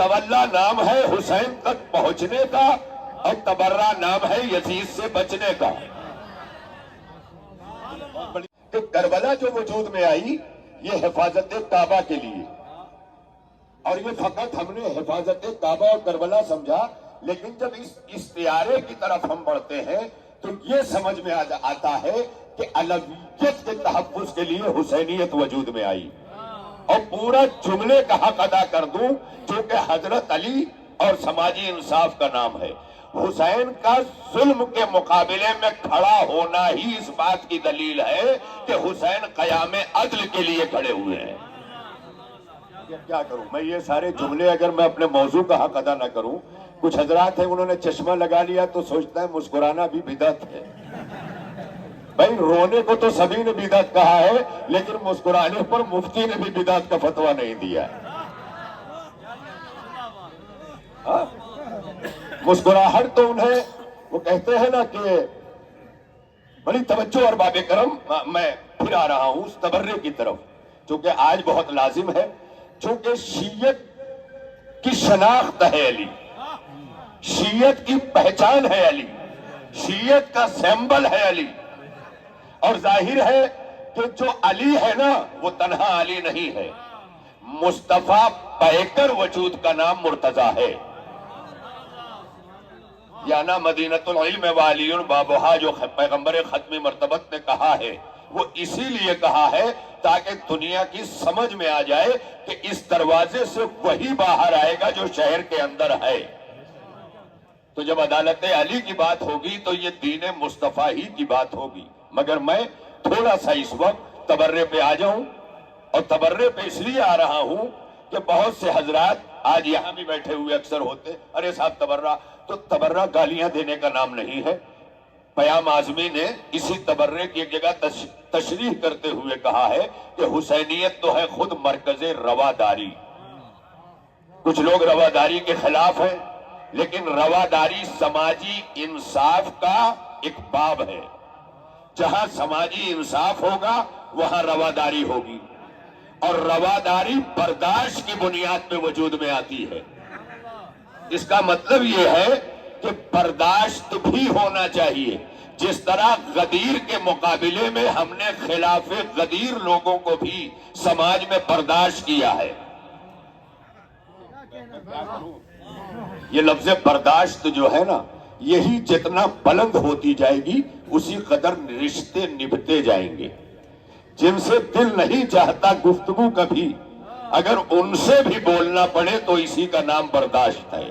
تولا نام ہے حسین تک پہنچنے کا اور تبرہ نام ہے یزید سے بچنے کا. کہ کربلا جو وجود میں آئی یہ حفاظت کعبہ کے لیے، اور یہ فقط ہم نے حفاظت کعبہ اور کربلا سمجھا، لیکن جب اس استعارے کی طرف ہم بڑھتے ہیں تو یہ سمجھ میں آتا ہے کہ علویت کے تحفظ کے لیے حسینیت وجود میں آئی. اور پورا جملے کا حق ادا کر دوں چونکہ حضرت علی اور سماجی انصاف کا نام ہے. حسین کا ظلم کے مقابلے میں کھڑا ہونا ہی اس بات کی دلیل ہے کہ حسین قیام عدل کے لیے کھڑے ہوئے ہیں. کیا کروں میں، یہ سارے جملے اگر میں اپنے موضوع کا حق ادا نہ کروں. کچھ حضرات ہیں انہوں نے چشمہ لگا لیا تو سوچتا ہے مسکرانا بھی بدعت ہے. بھائی رونے کو تو سبھی نے بدعت کہا ہے، لیکن مسکرانے پر مفتی نے بھی بدعت کا فتویٰ نہیں دیا ہے. مسکراہٹ تو انہیں وہ کہتے ہیں نا کہ بڑی توجہ. اور باب کرم میں پھر آ رہا ہوں اس تبرے کی طرف، چونکہ آج بہت لازم ہے، چونکہ شیعت کی شناخت ہے علی، شیعت کی پہچان ہے علی، شیعت کا سیمبل ہے علی. اور ظاہر ہے کہ جو علی ہے نا وہ تنہا علی نہیں ہے، مصطفیٰ پیکر وجود کا نام مرتضیٰ ہے. یانا مدینۃ العلم وعلی بابہا جو پیغمبر ختمی مرتبت نے کہا ہے، وہ اسی لیے کہا ہے تاکہ دنیا کی سمجھ میں آ جائے کہ اس دروازے سے وہی باہر آئے گا جو شہر کے اندر ہے. تو جب عدالت علی کی بات ہوگی تو یہ دین مصطفیٰ ہی کی بات ہوگی. مگر میں تھوڑا سا اس وقت تبرے پہ آ جاؤں، اور تبرے پہ اس لیے آ رہا ہوں کہ بہت سے حضرات آج یہاں بھی بیٹھے ہوئے اکثر ہوتے، ارے صاحب تبرہ، تو تبرہ گالیاں دینے کا نام نہیں ہے. پیام اعظمی نے اسی تبرے کی ایک جگہ تشریح کرتے ہوئے کہا ہے کہ حسینیت تو ہے خود مرکز رواداری. کچھ لوگ رواداری کے خلاف ہیں، لیکن رواداری سماجی انصاف کا ایک باب ہے. جہاں سماجی انصاف ہوگا وہاں رواداری ہوگی، اور رواداری برداشت کی بنیاد پہ وجود میں آتی ہے. اس کا مطلب یہ ہے کہ برداشت بھی ہونا چاہیے. جس طرح غدیر کے مقابلے میں ہم نے خلاف غدیر لوگوں کو بھی سماج میں برداشت کیا ہے. یہ لفظ برداشت جو ہے نا، یہی جتنا بلند ہوتی جائے گی اسی قدر رشتے نبھتے جائیں گے. جن سے دل نہیں چاہتا گفتگو کبھی، اگر ان سے بھی بولنا پڑے تو اسی کا نام برداشت ہے.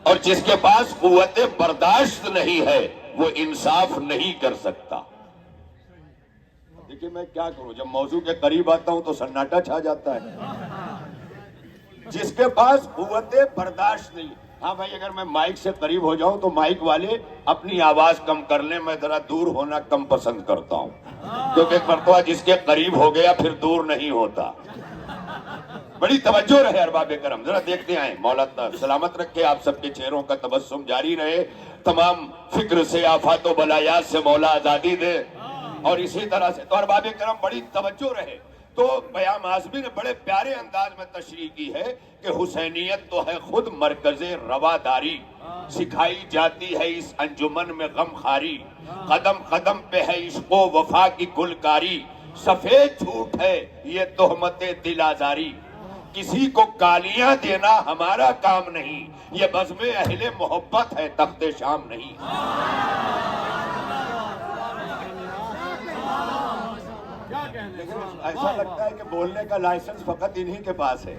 اور جس کے پاس قوت برداشت نہیں ہے وہ انصاف نہیں کر سکتا. دیکھیں میں کیا کروں، جب موضوع کے قریب آتا ہوں تو سناٹا چھا جاتا ہے. جس کے پاس قوت برداشت نہیں. ہاں بھائی اگر میں مائک سے قریب ہو جاؤں تو مائک والے اپنی آواز کم کر لیں، میں ذرا دور ہونا کم پسند کرتا ہوں، کیونکہ ایک مرتبہ جس کے قریب ہو گیا پھر دور نہیں ہوتا. بڑی توجہ رہے ارباب کرم، ذرا دیکھتے آئیں. مولا سلامت رکھے آپ سب کے چہروں کا تبسم جاری رہے، تمام فکر سے آفات و بلایات سے مولا آزادی دے، اور اسی طرح سے تو ارباب کرم بڑی توجہ رہے. تو پیام اعظمی نے بڑے پیارے انداز میں تشریح کی ہے کہ حسینیت تو ہے خود مرکز رواداری. سکھائی جاتی ہے اس انجمن میں غم خاری، قدم قدم پہ ہے عشق و وفا کی گلکاری. سفید جھوٹ ہے یہ تہمت دل آزاری، کسی کو گالیاں دینا ہمارا کام نہیں، یہ بزم اہل محبت ہے تخت شام نہیں. ایسا لگتا ہے کہ بولنے کا لائسنس فقط انہی کے پاس ہے.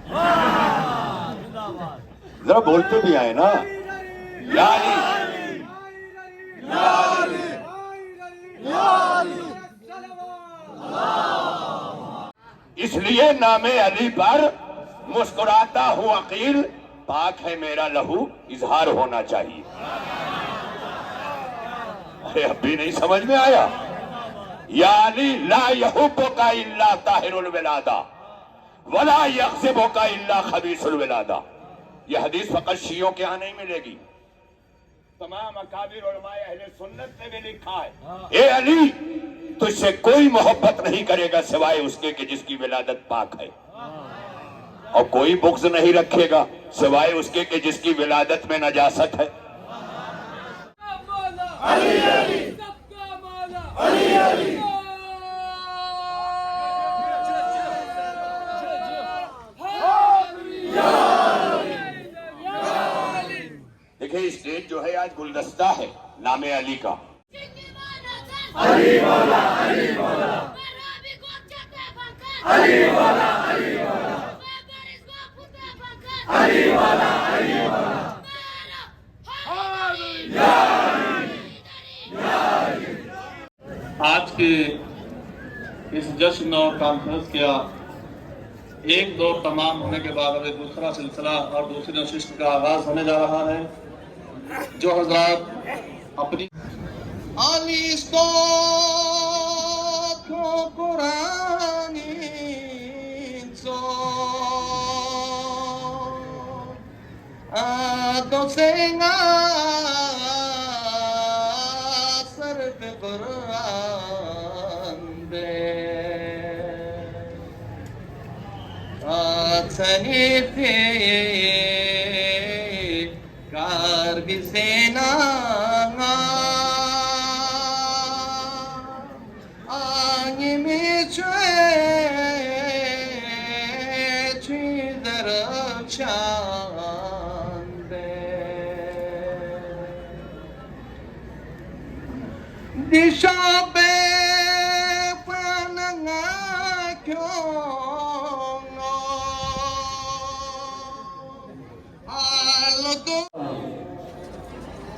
ذرا بولتے بھی آئے نا. یا علی، یا علی، یا علی. اس لیے نام علی پر مسکراتا ہوں عقیل، پاک ہے میرا لہو اظہار ہونا چاہیے. ارے اب بھی نہیں سمجھ میں آیا. یا علی لا یحبک الا طاہر الولادہ ولا یغضبک الا خبیث الولادہ. یہ حدیث فقط شیعوں کے ہاں نہیں ملے گی، تمام اکابر علماء اہل سنت نے بھی لکھا ہے اے علی تجھ سے کوئی محبت نہیں کرے گا سوائے اس کے کہ جس کی ولادت پاک ہے. اور کوئی بغض نہیں رکھے گا سوائے اس کے کہ جس کی ولادت میں نجاست ہے. دیکھیں اسٹیج جو ہے آج گلدستہ ہے نام علی کا. علی مولا علی مولا علی مولا علی مولا علی مولا علی مولا آج کے اس جشن اور کانفرنس کیا ایک دور تمام ہونے کے بعد ابھی دوسرا سلسلہ اور دوسری نشست کا آغاز ہونے جا رہا ہے. جو حضرات اپنی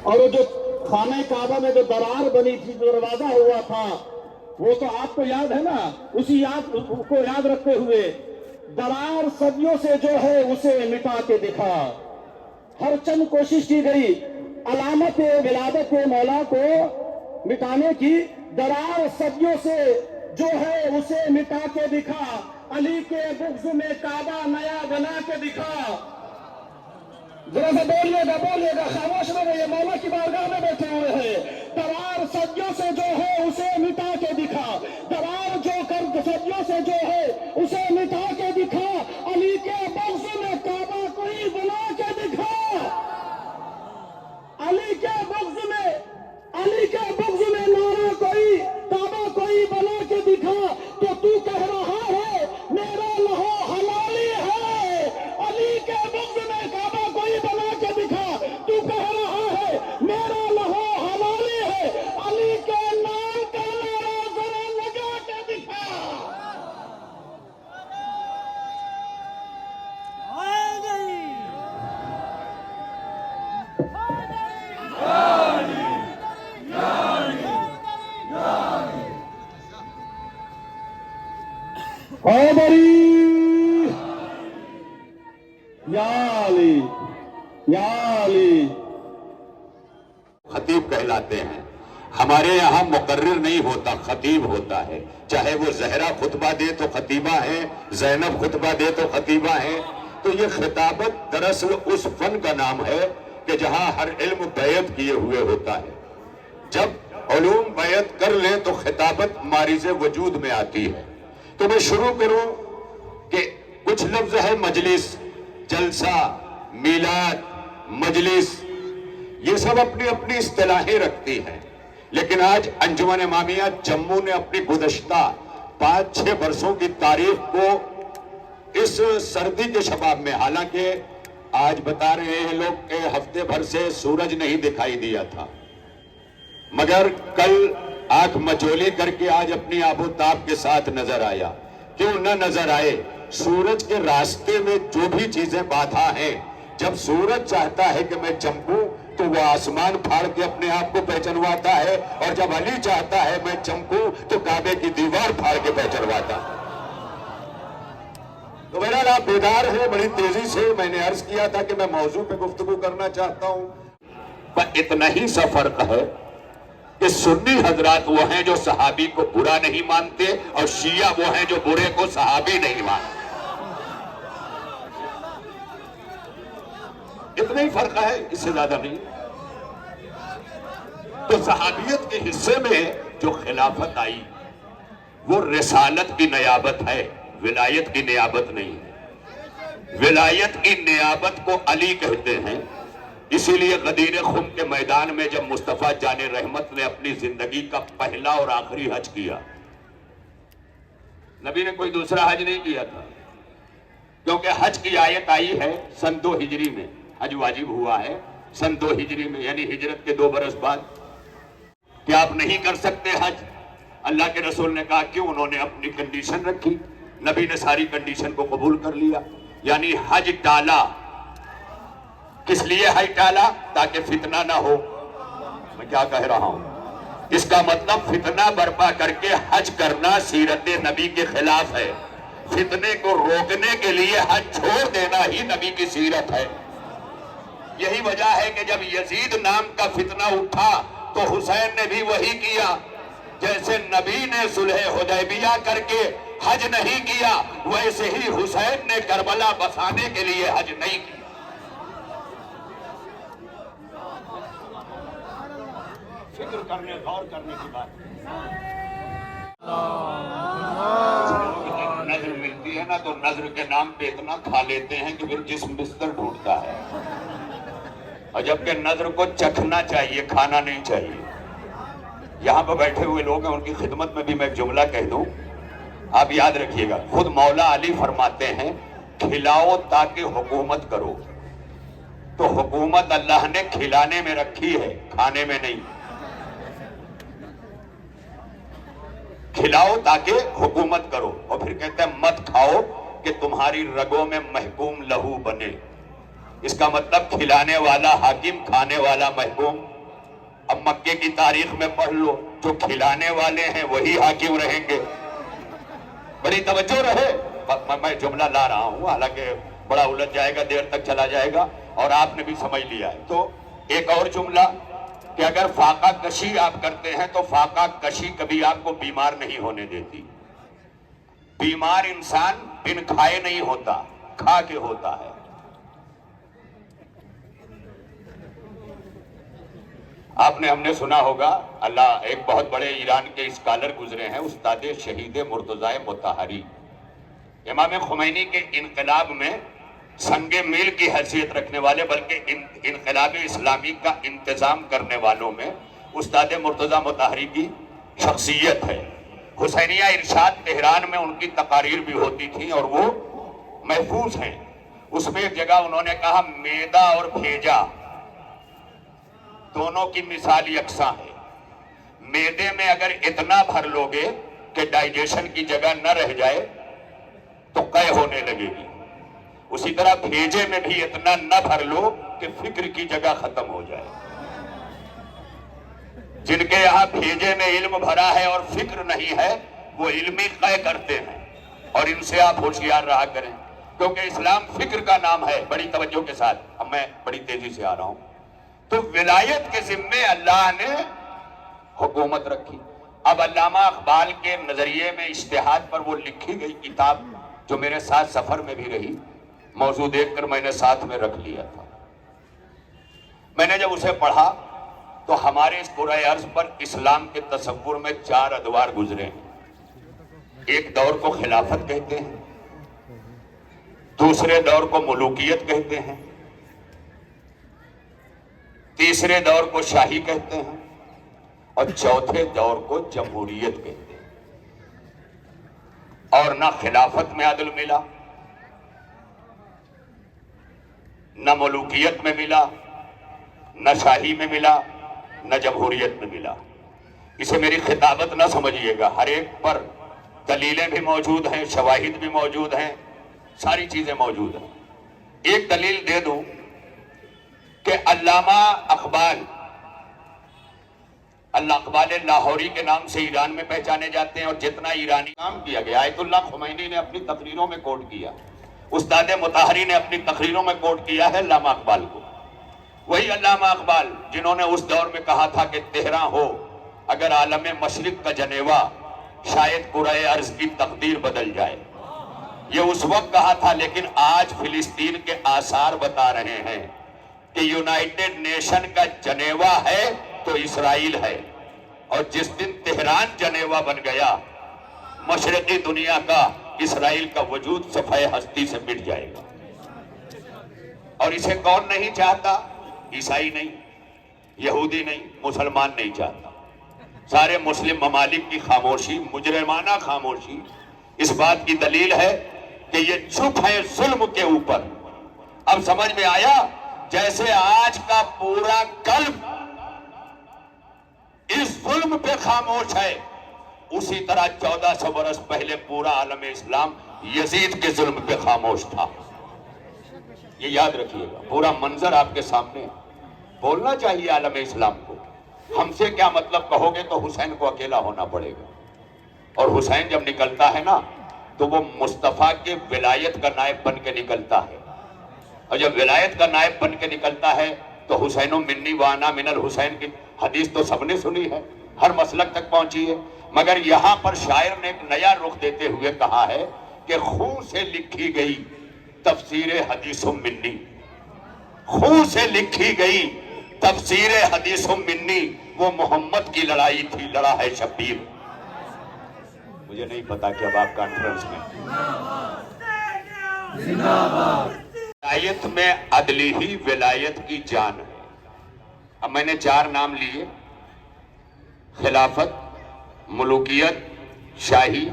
اور وہ جو خانہ کعبہ میں جو درار بنی تھی جو دروازہ ہوا تھا وہ تو آپ کو یاد ہے نا. اسی یاد کو یاد رکھتے ہوئے درار صدیوں سے جو ہے اسے مٹا کے دکھا. ہر چند کوشش کی گئی علامت ولادت مولا کو مٹانے کی. درار صدیوں سے جو ہے اسے مٹا کے دکھا. علی کے بغض میں کعبہ نیا بنا کے دکھا. ذرا سے بولیے گا خاموش نہ رہیے. مولا کی بارگاہ میں بیٹھے ہوئے ہیں. درار صدیوں سے جو ہے اسے مٹا کے دکھا. درار جو صدیوں سے جو ہے اسے مٹا کے دکھا. علی کے بغض میں کعبہ کوئی بنا کے دکھا. علی کے بغض میں نعرہ کوئی کعبہ کوئی بنا کے دکھا. تو کہہ رہا ہے میرا لہو حلالی ہے. علی کے بغض میں کعبہ کوئی بنا کے دکھا. تو کہہ رہا ہے میرا لہو حلالی ہے. علی کے نام کا نعرہ ذرا لگا کے دکھا. خطیب کہلاتے ہیں. ہمارے یہاں مقرر نہیں ہوتا خطیب ہوتا ہے. چاہے وہ زہرا خطبہ دے تو خطیبہ ہے, زینب خطبہ دے تو خطیبہ ہے. تو یہ خطابت دراصل اس فن کا نام ہے کہ جہاں ہر علم بیعت کیے ہوئے ہوتا ہے. جب علوم بیعت کر لیں تو خطابت مارز وجود میں آتی ہے. تو میں شروع کروں کہ کچھ لفظ ہے مجلس, جلسہ, میلاد, مجلس, یہ سب اپنی اپنی اصطلاحیں رکھتی ہیں. لیکن آج انجمن امامیہ جموں نے اپنی گزشتہ 5-6 برسوں کی تاریخ کو اس سردی کے شباب میں, حالانکہ آج بتا رہے ہیں لوگ کہ ہفتے بھر سے سورج نہیں دکھائی دیا تھا, مگر کل آنکھ مچولی کر کے آج اپنی آب و تاب کے ساتھ نظر آیا. کیوں نہ نظر آئے؟ سورج کے راستے میں جو بھی چیزیں باندھا ہیں, جب سورج چاہتا ہے کہ میں چمکوں تو وہ آسمان پھاڑ کے اپنے آپ کو پہچنواتا ہے, اور جب علی چاہتا ہے میں چمکوں تو کعبے کی دیوار پھاڑ کے پہچنواتا ہے. تو بہرحال آپ بیدار ہیں. بڑی تیزی سے میں نے عرض کیا تھا کہ میں موضوع پہ گفتگو کرنا چاہتا ہوں. پر اتنا ہی سا فرق ہے کہ سنی حضرات وہ ہیں جو صحابی کو برا نہیں مانتے, اور شیعہ وہ ہیں جو برے کو صحابی نہیں مانتے. اتنا ہی فرق ہے, اس سے زیادہ نہیں. تو صحابیت کے حصے میں جو خلافت آئی وہ رسالت کی نیابت ہے, ولایت کی نیابت نہیں ہے. ولایت کی نیابت کو علی کہتے ہیں، اسی لیے غدیر خم کے میدان میں جب مصطفیٰ جان رحمت نے اپنی زندگی کا پہلا اور آخری حج کیا، نبی نے کوئی دوسرا حج نہیں کیا تھا، کیونکہ حج کی آیت آئی ہے سن 2 ہجری میں، حج واجب ہوا ہے سن 2 ہجری میں، یعنی ہجرت کے 2 برس بعد۔ کیا آپ نہیں کر سکتے حج؟ اللہ کے رسول نے کہا کیوں؟ انہوں نے اپنی کنڈیشن رکھی، نبی نے ساری کنڈیشن کو قبول کر لیا، یعنی حج ٹالا۔ کس لیے حج ٹالا؟ تاکہ فتنہ نہ ہو۔ میں کیا کہہ رہا ہوں؟ اس کا مطلب فتنہ برپا کر کے حج کرنا سیرت نبی کے خلاف ہے، فتنے کو روکنے کے لیے حج چھوڑ دینا ہی نبی کی سیرت ہے۔ یہی وجہ ہے کہ جب یزید نام کا فتنہ اٹھا تو حسین نے بھی وہی کیا، جیسے نبی نے صلح حدیبیہ کر کے حج نہیں کیا، ویسے ہی حسین نے کربلا بسانے کے لیے حج نہیں کیا۔ فکر کرنے، غور کرنے کی بات۔ نظر ملتی ہے نا تو نظر کے نام پہ اتنا کھا لیتے ہیں کہ پھر جسم بستر ڈھونڈتا ہے، اور جبکہ نظر کو چکھنا چاہیے، کھانا نہیں چاہیے۔ یہاں پہ بیٹھے ہوئے لوگ ہیں، ان کی خدمت میں بھی میں ایک جملہ کہہ دوں، آپ یاد رکھیے گا۔ خود مولا علی فرماتے ہیں کھلاؤ تاکہ حکومت کرو، تو حکومت اللہ نے کھلانے میں رکھی ہے، کھانے میں نہیں۔ کھلاؤ تاکہ حکومت کرو، اور پھر کہتے ہیں مت کھاؤ کہ تمہاری رگوں میں محکوم لہو بنے۔ اس کا مطلب کھلانے والا حاکم، کھانے والا محکوم۔ اب مکے کی تاریخ میں پڑھ لو، جو کھلانے والے ہیں وہی حاکم رہیں گے۔ بڑی توجہ رہے، میں جملہ لا رہا ہوں، حالانکہ بڑا الجھ جائے گا، دیر تک چلا جائے گا، اور آپ نے بھی سمجھ لیا ہے۔ تو ایک اور جملہ کہ اگر فاقہ کشی آپ کرتے ہیں تو فاقہ کشی کبھی آپ کو بیمار نہیں ہونے دیتی۔ بیمار انسان بن کھائے نہیں ہوتا، کھا کے ہوتا ہے۔ آپ نے، ہم نے سنا ہوگا، اللہ، ایک بہت بڑے ایران کے اسکالر گزرے ہیں، استاد شہید مرتضی مطہری، امام خمینی کے انقلاب میں سنگ میل کی حیثیت رکھنے والے، بلکہ انقلاب اسلامی کا انتظام کرنے والوں میں استاد مرتضی مطہری کی شخصیت ہے۔ حسینیہ ارشاد تہران میں ان کی تقاریر بھی ہوتی تھی اور وہ محفوظ ہیں۔ اس میں ایک جگہ انہوں نے کہا میدا اور بھیجا دونوں کی مثال یکساں ہے۔ میدے میں اگر اتنا بھر لوگے کہ ڈائجیشن کی جگہ نہ رہ جائے تو قے ہونے لگے گی، اسی طرح بھیجے میں بھی اتنا نہ بھر لو کہ فکر کی جگہ ختم ہو جائے۔ جن کے یہاں بھیجے میں علم بھرا ہے اور فکر نہیں ہے، وہ علمی قے کرتے ہیں، اور ان سے آپ ہوشیار رہا کریں، کیونکہ اسلام فکر کا نام ہے۔ بڑی توجہ کے ساتھ، اب میں بڑی تیزی سے آ رہا ہوں۔ تو ولایت کے ذمے اللہ نے حکومت رکھی۔ اب علامہ اقبال کے نظریے میں اجتہاد پر وہ لکھی گئی کتاب جو میرے ساتھ سفر میں بھی رہی، موضوع دیکھ کر میں نے ساتھ میں رکھ لیا تھا۔ میں نے جب اسے پڑھا تو ہمارے اس کرۂ ارض پر اسلام کے تصور میں 4 ادوار گزرے ہیں۔ ایک دور کو خلافت کہتے ہیں، دوسرے دور کو ملوکیت کہتے ہیں، تیسرے دور کو شاہی کہتے ہیں، اور چوتھے دور کو جمہوریت کہتے ہیں۔ اور نہ خلافت میں عدل ملا، نہ ملوکیت میں ملا، نہ شاہی میں ملا، نہ جمہوریت میں ملا۔ اسے میری خطابت نہ سمجھیے گا، ہر ایک پر دلیلیں بھی موجود ہیں، شواہد بھی موجود ہیں، ساری چیزیں موجود ہیں۔ ایک دلیل دے دوں کہ علامہ اقبال، اقبال لاہوری کے نام سے ایران میں پہچانے جاتے ہیں، اور جتنا ایرانی کام کیا گیا، آیت اللہ خمینی نے اپنی تقریروں میں کوٹ کیا، استاد مطہری نے اپنی تقریروں میں کوٹ کیا ہے علامہ اقبال کو۔ وہی علامہ اقبال جنہوں نے اس دور میں کہا تھا کہ تہران ہو اگر عالم مشرق کا جنیوا، شاید کرۂ ارض کی تقدیر بدل جائے۔ یہ اس وقت کہا تھا، لیکن آج فلسطین کے آثار بتا رہے ہیں کہ یونائٹڈ نیشن کا جنیوا ہے تو اسرائیل ہے، اور جس دن تہران جنیوا بن گیا، مشرقی دنیا کا، اسرائیل کا وجود صفحہ ہستی سے مٹ جائے گا۔ اور اسے کون نہیں چاہتا؟ عیسائی نہیں، یہودی نہیں، مسلمان نہیں چاہتا. سارے مسلم ممالک کی خاموشی، مجرمانہ خاموشی، اس بات کی دلیل ہے کہ یہ چپ ہے ظلم کے اوپر. اب سمجھ میں آیا؟ جیسے آج کا پورا قلب اس ظلم پہ خاموش ہے، اسی طرح 1400 برس پہلے پورا عالم اسلام یزید کے ظلم پہ خاموش تھا. یہ یاد رکھیے گا. پورا منظر آپ کے سامنے. بولنا چاہیے عالم اسلام کو. ہم سے کیا مطلب کہو گے تو حسین کو اکیلا ہونا پڑے گا. اور حسین جب نکلتا ہے نا تو وہ مصطفیٰ کے ولایت کا نائب بن کے نکلتا ہے. اور جب ولایت کا نائب بن کے نکلتا ہے تو حسین منی وانا من الحسین کی حدیث تو سب نے سنی ہے، ہر مسلک تک پہنچی ہے. مگر یہاں پر شاعر نے ایک نیا رخ دیتے ہوئے کہا ہے کہ خون سے لکھی گئی تفسیر حدیث منی، خون سے لکھی گئی تفسیر حدیث منی، وہ محمد کی لڑائی تھی، لڑا ہے شبیر. مجھے نہیں پتا کہ اب آپ کانفرنس میں ولایت میں عدلی ہی ولایت کی جان ہے. اب میں نے 4 نام لیے: خلافت، ملوکیت، شاہی،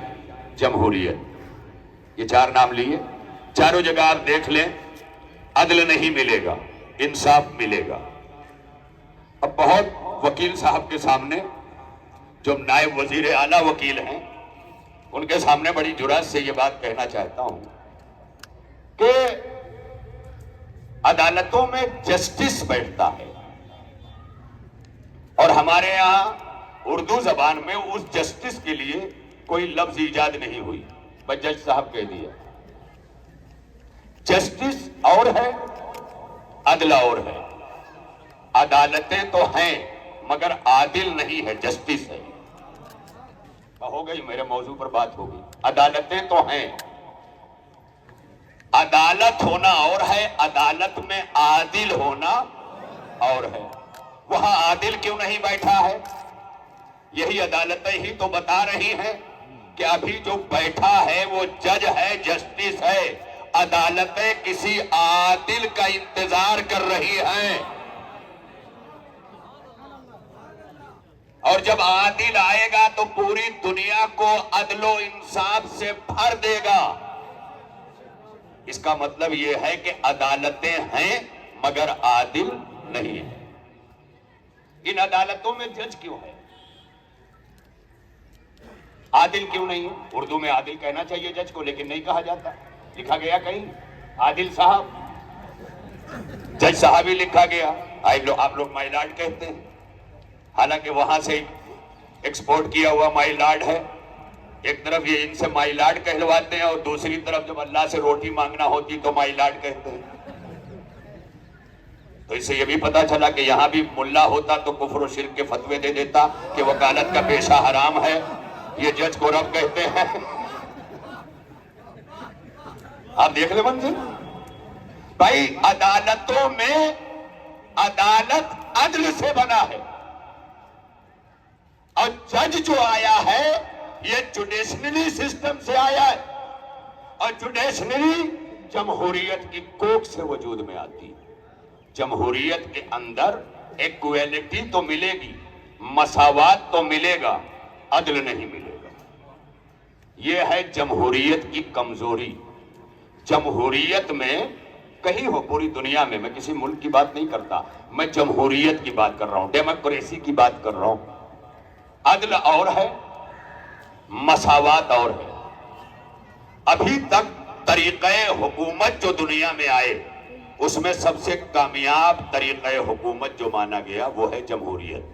جمہوریت. یہ 4 نام لیے. چاروں جگہ آپ دیکھ لیں عدل نہیں ملے گا، انصاف ملے گا. اب بہت وکیل صاحب کے سامنے، جو نائب وزیر اعلیٰ وکیل ہیں، ان کے سامنے بڑی جرات سے یہ بات کہنا چاہتا ہوں کہ عدالتوں میں جسٹس بیٹھتا ہے، اور ہمارے یہاں اردو زبان میں اس جسٹس کے لیے کوئی لفظ ایجاد نہیں ہوئی، بس جج صاحب کہہ دیا. جسٹس اور ہے، عدل اور ہے. عدالتیں تو ہیں مگر عادل نہیں ہے، جسٹس ہے. ہو گئی، میرے موضوع پر بات ہوگی. عدالتیں تو ہیں، عدالت ہونا اور ہے، عدالت میں عادل ہونا اور ہے. وہاں عادل کیوں نہیں بیٹھا ہے؟ یہی عدالتیں ہی تو بتا رہی ہیں کہ ابھی جو بیٹھا ہے وہ جج ہے، جسٹس ہے. عدالتیں کسی عادل کا انتظار کر رہی ہیں، اور جب عادل آئے گا تو پوری دنیا کو عدل و انصاف سے بھر دے گا. اس کا مطلب یہ ہے کہ عدالتیں ہیں مگر عادل نہیں ہیں. ان عدالتوں میں جج کیوں ہے؟ عادل کیوں نہیں ہے؟ اردو میں عادل کہنا چاہیے جج کو، لیکن نہیں کہا جاتا. لکھا گیا کہیں عادل صاحب، جج صاحب ہی لکھا گیا. آپ لوگ مائی لارڈ کہتے ہیں، حالانکہ وہاں سے ایکسپورٹ کیا ہوا مائی لارڈ ہے. ایک طرف یہ ان سے مائی لارڈ کہلواتے ہیں، اور دوسری طرف جب اللہ سے روٹی مانگنا ہوتی تو مائی لارڈ کہتے ہیں. تو اس سے یہ بھی پتا چلا کہ یہاں بھی ملا ہوتا تو کفر و شرک کے فتوے دے دیتا کہ وکالت کا پیشہ حرام ہے، یہ جج کو رب کہتے ہیں. آپ دیکھ لیں منظر. بھائی عدالتوں میں عدالت عدل سے بنا ہے، اور جج جو آیا ہے یہ جوڈیشنری سسٹم سے آیا ہے، اور جوڈیشنری جمہوریت کی کوکھ سے وجود میں آتی ہے. جمہوریت کے اندر ایکویلٹی تو ملے گی، مساوات تو ملے گا، عدل نہیں ملے گا. یہ ہے جمہوریت کی کمزوری. جمہوریت میں کہیں ہو پوری دنیا میں، میں کسی ملک کی بات نہیں کرتا، میں جمہوریت کی بات کر رہا ہوں، ڈیموکریسی کی بات کر رہا ہوں. عدل اور ہے، مساوات اور ہے. ابھی تک طریقہ حکومت جو دنیا میں آئے اس میں سب سے کامیاب طریقہ حکومت جو مانا گیا وہ ہے جمہوریت.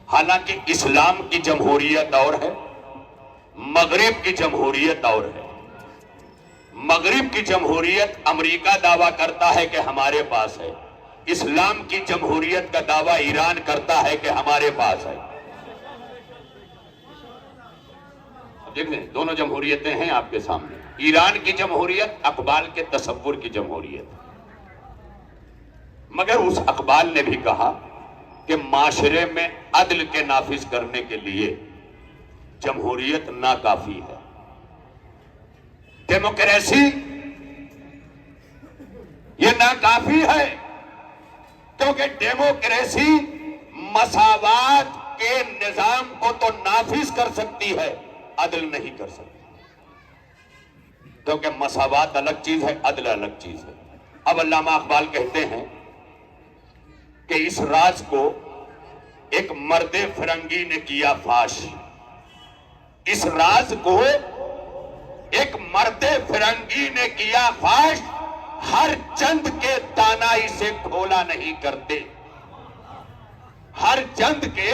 حالانکہ اسلام کی جمہوریت اور ہے، مغرب کی جمہوریت اور ہے. مغرب کی جمہوریت امریکہ دعویٰ کرتا ہے کہ ہمارے پاس ہے، اسلام کی جمہوریت کا دعویٰ ایران کرتا ہے کہ ہمارے پاس ہے. دیکھ لیں دونوں جمہوریتیں ہیں آپ کے سامنے. ایران کی جمہوریت اقبال کے تصور کی جمہوریت، مگر اس اقبال نے بھی کہا کہ معاشرے میں عدل کے نافذ کرنے کے لیے جمہوریت ناکافی ہے. ڈیموکریسی یہ ناکافی ہے، کیونکہ ڈیموکریسی مساوات کے نظام کو تو نافذ کر سکتی ہے، عدل نہیں کر سکتی، کیونکہ مساوات الگ چیز ہے، عدل الگ چیز ہے۔ اب علامہ اقبال کہتے ہیں کہ اس راز کو ایک مرد فرنگی نے کیا فاش، اس راز کو ایک مرد فرنگی نے کیا فاش، ہر چند کے دانا اسے کھولا نہیں کرتے، ہر چند کے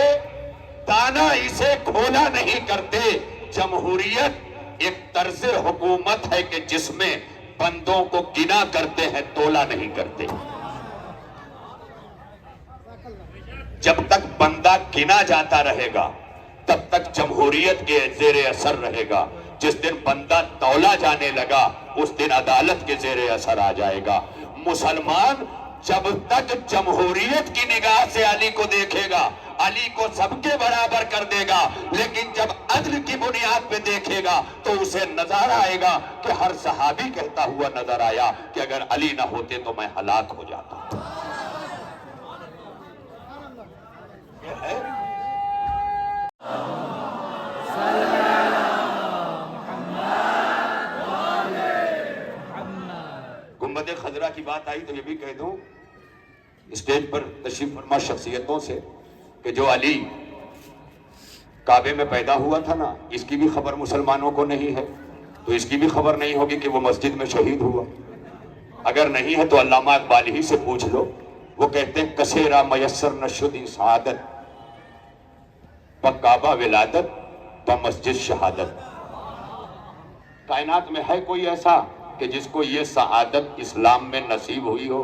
دانا اسے کھولا نہیں کرتے۔ جمہوریت ایک طرز حکومت ہے کہ جس میں بندوں کو گنا کرتے ہیں، تولا نہیں کرتے۔ جب تک بندہ گنا جاتا رہے گا تب تک جمہوریت کے زیر اثر رہے گا، جس دن بندہ تولا جانے لگا اس دن عدالت کے زیر اثر آ جائے گا۔ مسلمان جب تک جمہوریت کی نگاہ سے علی کو دیکھے گا، علی کو سب کے برابر کر دے گا، لیکن جب عدل کی بنیاد پہ دیکھے گا تو اسے نظر آئے گا کہ ہر صحابی کہتا ہوا نظر آیا کہ اگر علی نہ ہوتے تو میں ہلاک ہو جاتا۔ یہ ہے گنبد خضرا کی بات آئی تو یہ بھی کہہ دوں اسٹیج پر تشریف فرما شخصیتوں سے کہ جو علی کعبے میں پیدا ہوا تھا نا، اس کی بھی خبر مسلمانوں کو نہیں ہے، تو اس کی بھی خبر نہیں ہوگی کہ وہ مسجد میں شہید ہوا۔ اگر نہیں ہے تو علامہ اقبال ہی سے پوچھ لو، وہ کہتے ہیں کسیرا میسر نشد سعادت کعبہ ولادت مسجد شہادت۔ کائنات میں ہے کوئی ایسا کہ جس کو یہ سعادت اسلام میں نصیب ہوئی ہو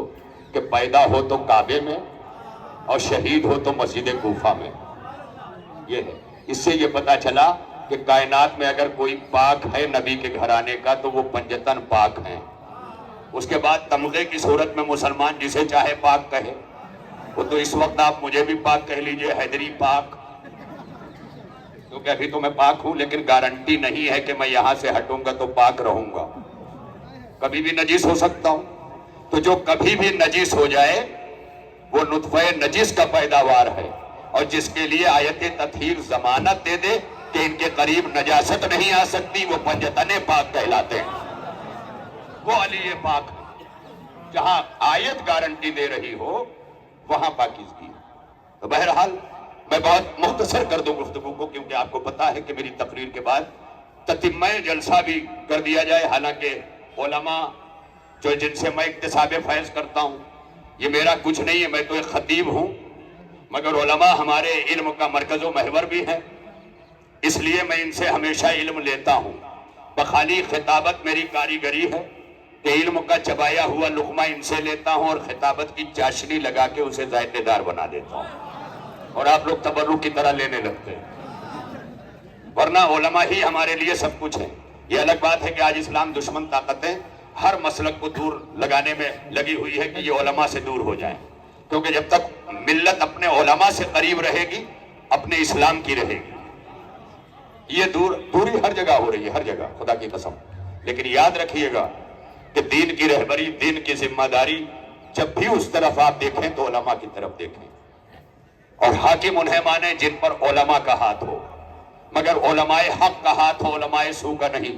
کہ پیدا ہو تو کعبے میں اور شہید ہو تو مسجد کوفہ میں؟ یہ ہے۔ اس سے یہ پتا چلا کہ کائنات میں اگر کوئی پاک ہے نبی کے گھرانے کا تو وہ پنجتن پاک ہیں۔ اس کے بعد تمغے کی صورت میں مسلمان جسے چاہے پاک کہے، وہ تو اس وقت آپ مجھے بھی پاک کہہ لیجئے، حیدری پاک، کیونکہ ابھی تو میں پاک ہوں، لیکن گارنٹی نہیں ہے کہ میں یہاں سے ہٹوں گا تو پاک رہوں گا، کبھی بھی نجس ہو سکتا ہوں۔ تو جو کبھی بھی نجس ہو جائے وہ نطفہ نجس کا پیداوار ہے، اور جس کے لیے آیت تطہیر ضمانت دے دے کہ ان کے قریب نجاست نہیں آ سکتی، وہ پنجتن پاک کہلاتے ہیں، وہ علی پاک ہے۔ جہاں آیت گارنٹی دے رہی ہو وہاں پاکیزگی ہے۔ تو بہرحال میں بہت مختصر کر دوں گفتگو کو، کیونکہ آپ کو پتا ہے کہ میری تقریر کے بعد تتمہ جلسہ بھی کر دیا جائے۔ حالانکہ علماء جو جن سے میں اکتساب فیض کرتا ہوں، یہ میرا کچھ نہیں ہے، میں تو ایک خطیب ہوں، مگر علماء ہمارے علم کا مرکز و محور بھی ہیں، اس لیے میں ان سے ہمیشہ علم لیتا ہوں۔ بخالی خطابت میری کاریگری ہے کہ علم کا چبایا ہوا لقمہ ان سے لیتا ہوں اور خطابت کی چاشنی لگا کے اسے ذائقے دار بنا دیتا ہوں، اور آپ لوگ تبرک کی طرح لینے لگتے ہیں، ورنہ علماء ہی ہمارے لیے سب کچھ ہے۔ یہ الگ بات ہے کہ آج اسلام دشمن طاقتیں ہر مسلک کو دور لگانے میں لگی ہوئی ہے کہ یہ علماء سے دور ہو جائیں، کیونکہ جب تک ملت اپنے علماء سے قریب رہے گی اپنے اسلام کی رہے گی۔ یہ دوری ہر جگہ ہو رہی ہے، ہر جگہ، خدا کی قسم۔ لیکن یاد رکھیے گا کہ دین کی رہبری، دین کی ذمہ داری، جب بھی اس طرف آپ دیکھیں تو علماء کی طرف دیکھیں، اور حاکم انہیں مانیں جن پر علماء کا ہاتھ ہو، مگر علماء حق کا ہاتھ ہو، علماء سو کا نہیں،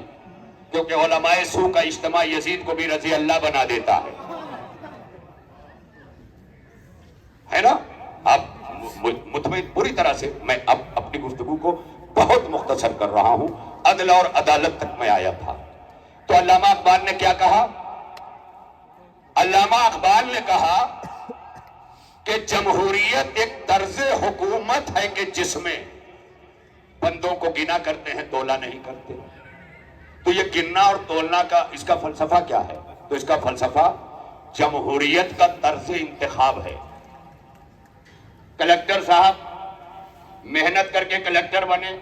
کیونکہ علماء سو کا اجتماع یزید کو بھی رضی اللہ بنا دیتا ہے نا؟ آپ مطمئن پوری طرح سے، میں اب اپنی گفتگو کو بہت مختصر کر رہا ہوں، عدل اور عدالت تک میں آیا تھا۔ تو علامہ اقبال نے کیا کہا؟ علامہ اقبال نے کہا کہ جمہوریت ایک طرز حکومت ہے کہ جس میں بندوں کو گنا کرتے ہیں، تولا نہیں کرتے۔ تو یہ گننا اور تولنا کا اس کا فلسفہ کیا ہے؟ تو اس کا فلسفہ جمہوریت کا طرز انتخاب ہے۔ کلکٹر صاحب محنت کر کے کلکٹر بنے،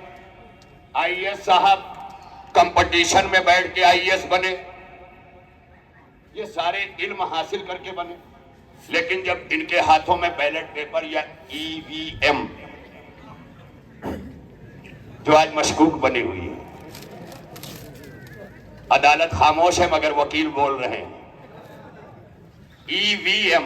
آئی اے ایس صاحب کمپٹیشن میں بیٹھ کے آئی اے ایس بنے، یہ سارے علم حاصل کر کے بنے، لیکن جب ان کے ہاتھوں میں بیلٹ پیپر یا ای وی ایم جو آج مشکوک بنی ہوئی ہے، عدالت خاموش ہے مگر وکیل بول رہے ہیں، EVM,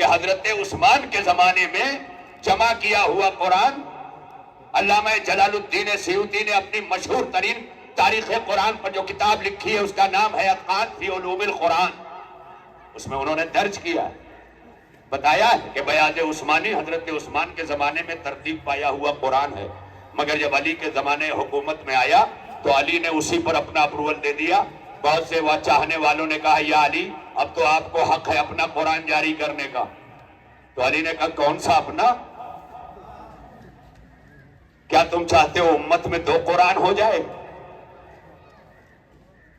کہ حضرت عثمان کے زمانے میں جمع کیا ہوا قرآن، علامہ جلال الدین سیوطی نے اپنی مشہور ترین تاریخ قرآن پر جو کتاب لکھی ہے اس کا نام ہے اتقان فی علوم القرآن، اس میں انہوں نے درج کیا ہے، بتایا ہے کہ بیاض عثمانی حضرت عثمان کے زمانے میں ترتیب پایا ہوا قرآن ہے، مگر جب علی کے زمانے حکومت میں آیا تو علی نے اسی پر اپنا اپروول دے دیا۔ بہت سے وہ چاہنے والوں نے کہا یا علی اب تو آپ کو حق ہے اپنا قرآن جاری کرنے کا، تو علی نے کہا کون سا اپنا؟ کیا تم چاہتے ہو امت میں دو قرآن ہو جائے؟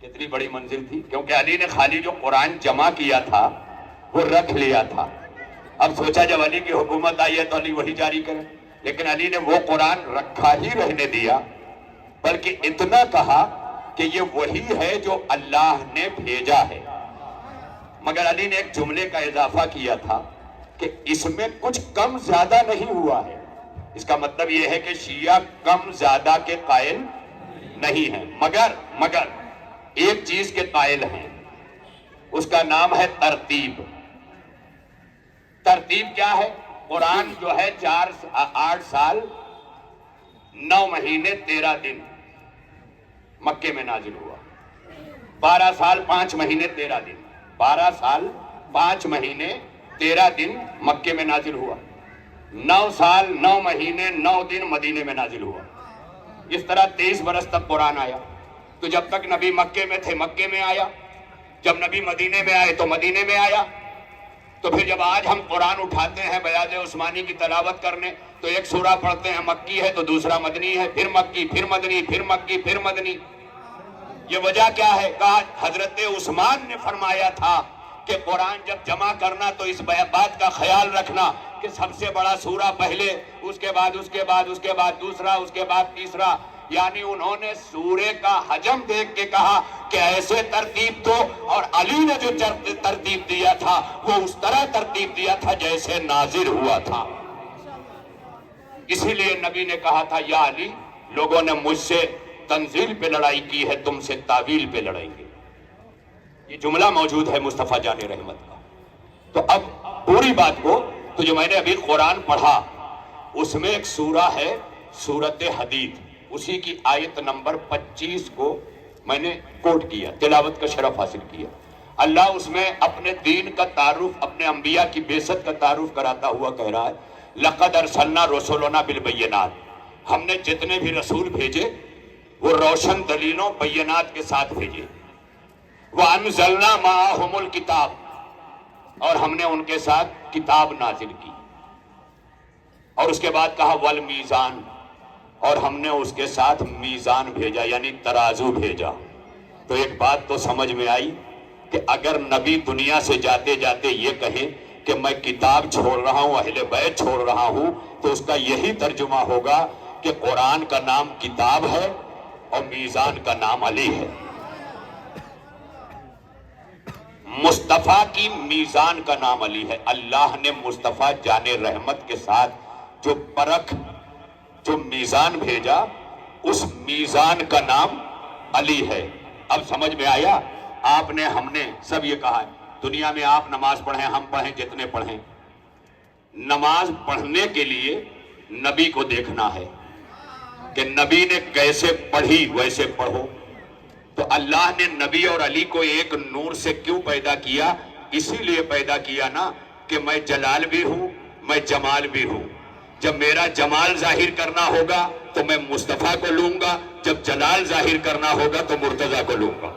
کتنی بڑی منزل تھی، کیونکہ علی نے خالی جو قرآن جمع کیا تھا وہ رکھ لیا تھا، اب سوچا جب علی کی حکومت آئی ہے تو علی وہی جاری کرے، لیکن علی نے وہ قرآن رکھا ہی رہنے دیا، بلکہ اتنا کہا کہ یہ وہی ہے جو اللہ نے بھیجا ہے، مگر علی نے ایک جملے کا اضافہ کیا تھا کہ اس میں کچھ کم زیادہ نہیں ہوا ہے، اس کا مطلب یہ ہے کہ شیعہ کم زیادہ کے قائل نہیں ہیں، مگر ایک چیز کے قائل ہیں، اس کا نام ہے ترتیب۔ ترتیب کیا ہے؟ قرآن جو ہے 8 سال 9 مہینے 13 دن مکے میں نازل ہوا، 12 سال 5 مہینے 13 دن، 12 سال 5 مہینے 13 دن مکے میں نازل ہوا، 9 سال 9 مہینے 9 دن مدینے میں نازل ہوا، اس طرح 23 برس تک قرآن آیا۔ تو جب تک نبی مکے میں تھے مکے میں آیا، جب نبی مدینے میں آئے تو مدینے میں آیا، تو پھر جب آج ہم قرآن اٹھاتے ہیں بیاض عثمانی کی تلاوت کرنے تو ایک سورہ پڑھتے ہیں مکی ہے تو دوسرا مدنی ہے، پھر مکی پھر مدنی پھر مکی پھر مدنی، یہ وجہ کیا ہے؟ کہا حضرت عثمان نے فرمایا تھا کہ قرآن جب جمع کرنا تو اس بات کا خیال رکھنا کہ سب سے بڑا سورہ پہلے، اس کے بعد دوسرا، اس کے بعد تیسرا، یعنی انہوں نے سورے کا حجم دیکھ کے کہا کہ ایسے ترتیب دو، اور علی نے جو ترتیب دیا تھا وہ اس طرح ترتیب دیا تھا جیسے نازل ہوا تھا۔ اسی لیے نبی نے کہا تھا یا علی لوگوں نے مجھ سے تنزیل پہ لڑائی کی ہے، تم سے تعویل پہ لڑیں گے، یہ جملہ موجود ہے مصطفیٰ جان رحمت کا۔ تو اب پوری بات کو تو جو میں نے ابھی قرآن پڑھا اس میں ایک سورہ ہے سورۃ حدید، اسی کی آیت نمبر 25 کو میں نے کوٹ کیا، تلاوت کا شرف حاصل کیا۔ اللہ اس میں اپنے دین کا تعارف، اپنے انبیاء کی بعثت کا تعارف کراتا ہوا کہہ رہا ہے لَقَدْ أَرْسَلْنَا رُسُلَنَا بِالْبَيِّنَاتِ، ہم نے جتنے بھی رسول بھیجے وہ روشن دلیلوں بینات کے ساتھ بھیجے، وَأَنزَلْنَا مَعَهُمُ الْكِتَابِ، اور ہم نے ان کے ساتھ کتاب نازل کی، اور اس کے بعد کہا وَالْمِيزَانِ، اور ہم نے اس کے ساتھ میزان بھیجا یعنی ترازو بھیجا۔ تو ایک بات تو سمجھ میں آئی کہ اگر نبی دنیا سے جاتے جاتے یہ کہے کہ میں کتاب چھوڑ رہا ہوں، اہل بیت چھوڑ رہا ہوں، تو اس کا یہی ترجمہ ہوگا کہ قرآن کا نام کتاب ہے اور میزان کا نام علی ہے۔ مصطفیٰ کی میزان کا نام علی ہے، اللہ نے مصطفیٰ جان رحمت کے ساتھ جو پرکھ، جو میزان بھیجا، اس میزان کا نام علی ہے۔ اب سمجھ میں آیا؟ آپ نے، ہم نے سب یہ کہا ہے دنیا میں آپ نماز پڑھیں، ہم پڑھیں، جتنے پڑھیں، نماز پڑھنے کے لیے نبی کو دیکھنا ہے کہ نبی نے کیسے پڑھی ویسے پڑھو۔ تو اللہ نے نبی اور علی کو ایک نور سے کیوں پیدا کیا؟ اسی لیے پیدا کیا نا کہ میں جلال بھی ہوں، میں جمال بھی ہوں۔ جب میرا جمال ظاہر کرنا ہوگا تو میں مصطفیٰ کو لوں گا، جب جلال ظاہر کرنا ہوگا تو مرتضیٰ کو لوں گا،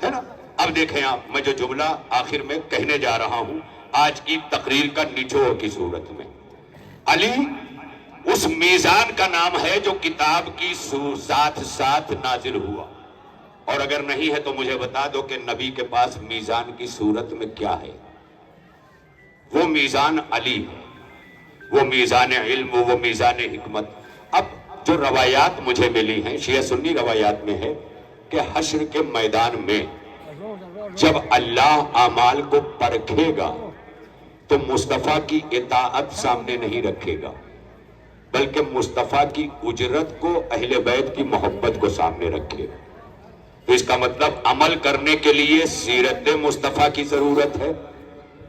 ہے نا؟ اب دیکھیں آپ، میں جو جملہ آخر میں کہنے جا رہا ہوں آج کی تقریر کا نچوڑ کی صورت میں، علی اس میزان کا نام ہے جو کتاب کی ساتھ نازل ہوا، اور اگر نہیں ہے تو مجھے بتا دو کہ نبی کے پاس میزان کی صورت میں کیا ہے؟ وہ میزان علی ہے، وہ میزان علم، وہ میزان حکمت۔ اب جو روایات مجھے ملی ہیں شیعہ سنی روایات میں ہے کہ حشر کے میدان میں جب اللہ اعمال کو پرکھے گا تو مصطفیٰ کی اطاعت سامنے نہیں رکھے گا، بلکہ مصطفیٰ کی اجرت کو، اہل بیت کی محبت کو سامنے رکھے گا۔ تو اس کا مطلب عمل کرنے کے لیے سیرت مصطفیٰ کی ضرورت ہے،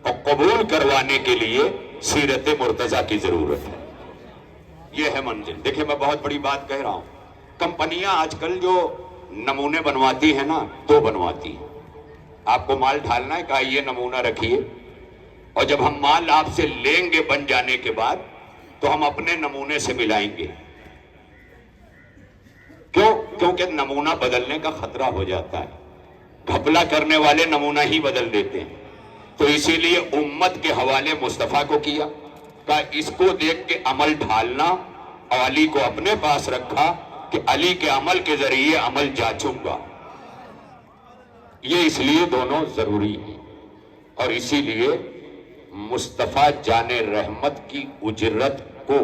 اور قبول کروانے کے لیے سیرت مرتضیٰ کی ضرورت ہے. یہ ہے منزل. دیکھیں میں بہت بڑی بات کہہ رہا ہوں. کمپنیاں آج کل جو نمونے بنواتی ہیں نا تو بنواتی ہیں. آپ کو مال ڈھالنا ہے کہا یہ نمونہ رکھیے, اور جب ہم مال آپ سے لیں گے بن جانے کے بعد تو ہم اپنے نمونے سے ملائیں گے. کیوں؟ کیونکہ نمونہ بدلنے کا خطرہ ہو جاتا ہے. گھپلا کرنے والے نمونہ ہی بدل دیتے ہیں. تو اسی لیے امت کے حوالے مصطفیٰ کو کیا, کہا اس کو دیکھ کے عمل ڈھالنا, اور علی کو اپنے پاس رکھا کہ علی کے عمل کے ذریعے عمل جانچوں گا. یہ اس لیے دونوں ضروری ہیں. اور اسی لیے مصطفیٰ جان رحمت کی اجرت کو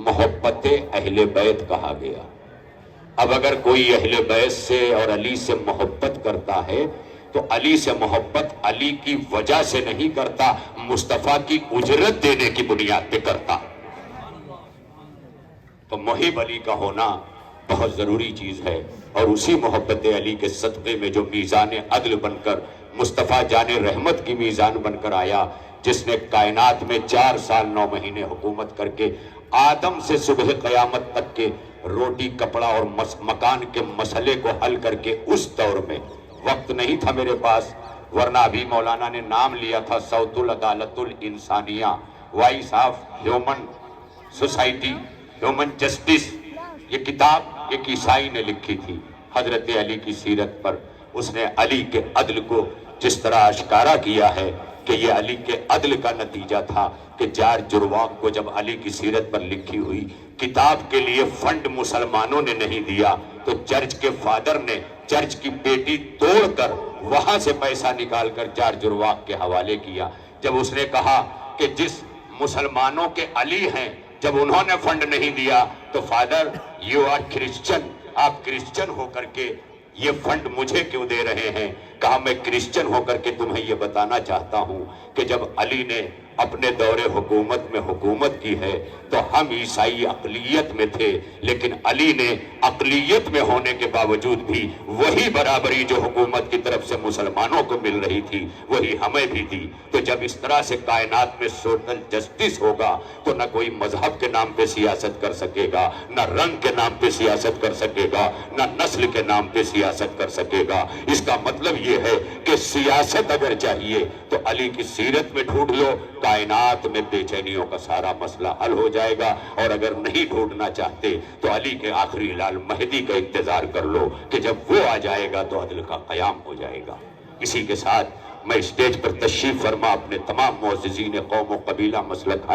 محبت اہل بیت کہا گیا. اب اگر کوئی اہل بیت سے اور علی سے محبت کرتا ہے تو علی سے محبت علی کی وجہ سے نہیں کرتا, مصطفیٰ کی اجرت دینے کی بنیاد پہ کرتا. تو محب علی کا ہونا بہت ضروری چیز ہے. اور اسی محبت علی کے صدقے میں جو میزان عدل بن کر مصطفیٰ جان رحمت کی میزان بن کر آیا, جس نے کائنات میں 4 سال 9 مہینے حکومت کر کے آدم سے صبح قیامت تک کے روٹی کپڑا اور مکان کے مسئلے کو حل کر کے, اس دور میں وقت نہیں تھا میرے پاس, ورنہ ابھی مولانا نے نام لیا تھا صوت العدالت الانسانیہ, voice of human society, human justice. یہ کتاب ایک عیسائی نے لکھی تھی حضرت علی کی سیرت پر. اس نے علی کے عدل کو جس طرح اشکارا کیا ہے کہ یہ علی کے عدل کا نتیجہ تھا کہ جارج جرواق کو جب علی کی سیرت پر لکھی ہوئی کتاب کے لیے فنڈ مسلمانوں نے نہیں دیا تو چرچ کے فادر نے چرچ کی پیٹی توڑ کر وہاں سے پیسہ نکال کر جارج جرواق کے حوالے کیا. جب اس نے کہا کہ جس مسلمانوں کے علی ہیں, جب انہوں نے فنڈ نہیں دیا تو فادر یو آر کرسچن, آپ کرسچن ہو کر کے یہ فنڈ مجھے کیوں دے رہے ہیں؟ کہا میں کرسچن ہو کر کے تمہیں یہ بتانا چاہتا ہوں کہ جب علی نے اپنے دور حکومت میں حکومت کی ہے تو ہم عیسائی اقلیت میں تھے, لیکن علی نے اقلیت میں ہونے کے باوجود بھی وہی برابری جو حکومت کی طرف سے مسلمانوں کو مل رہی تھی وہی ہمیں بھی دی. تو جب اس طرح سے کائنات میں سوشل جسٹس ہوگا تو نہ کوئی مذہب کے نام پہ سیاست کر سکے گا, نہ رنگ کے نام پہ سیاست کر سکے گا, نہ نسل کے نام پہ سیاست کر سکے گا. اس کا مطلب یہ ہے کہ سیاست اگر چاہیے تو علی کی سیرت میں ڈھونڈ لو, کائنات میں بے چینیوں کا سارا مسئلہ حل ہو جائے گا. اور اگر نہیں ڈھونڈنا چاہتے تو علی کے آخری لال مہدی کا انتظار کر لو کہ جب وہ آ جائے گا تو عدل کا قیام ہو جائے گا. اسی کے ساتھ میں اسٹیج پر تشریف فرما اپنے تمام معززین قوم و قبیلہ مسلک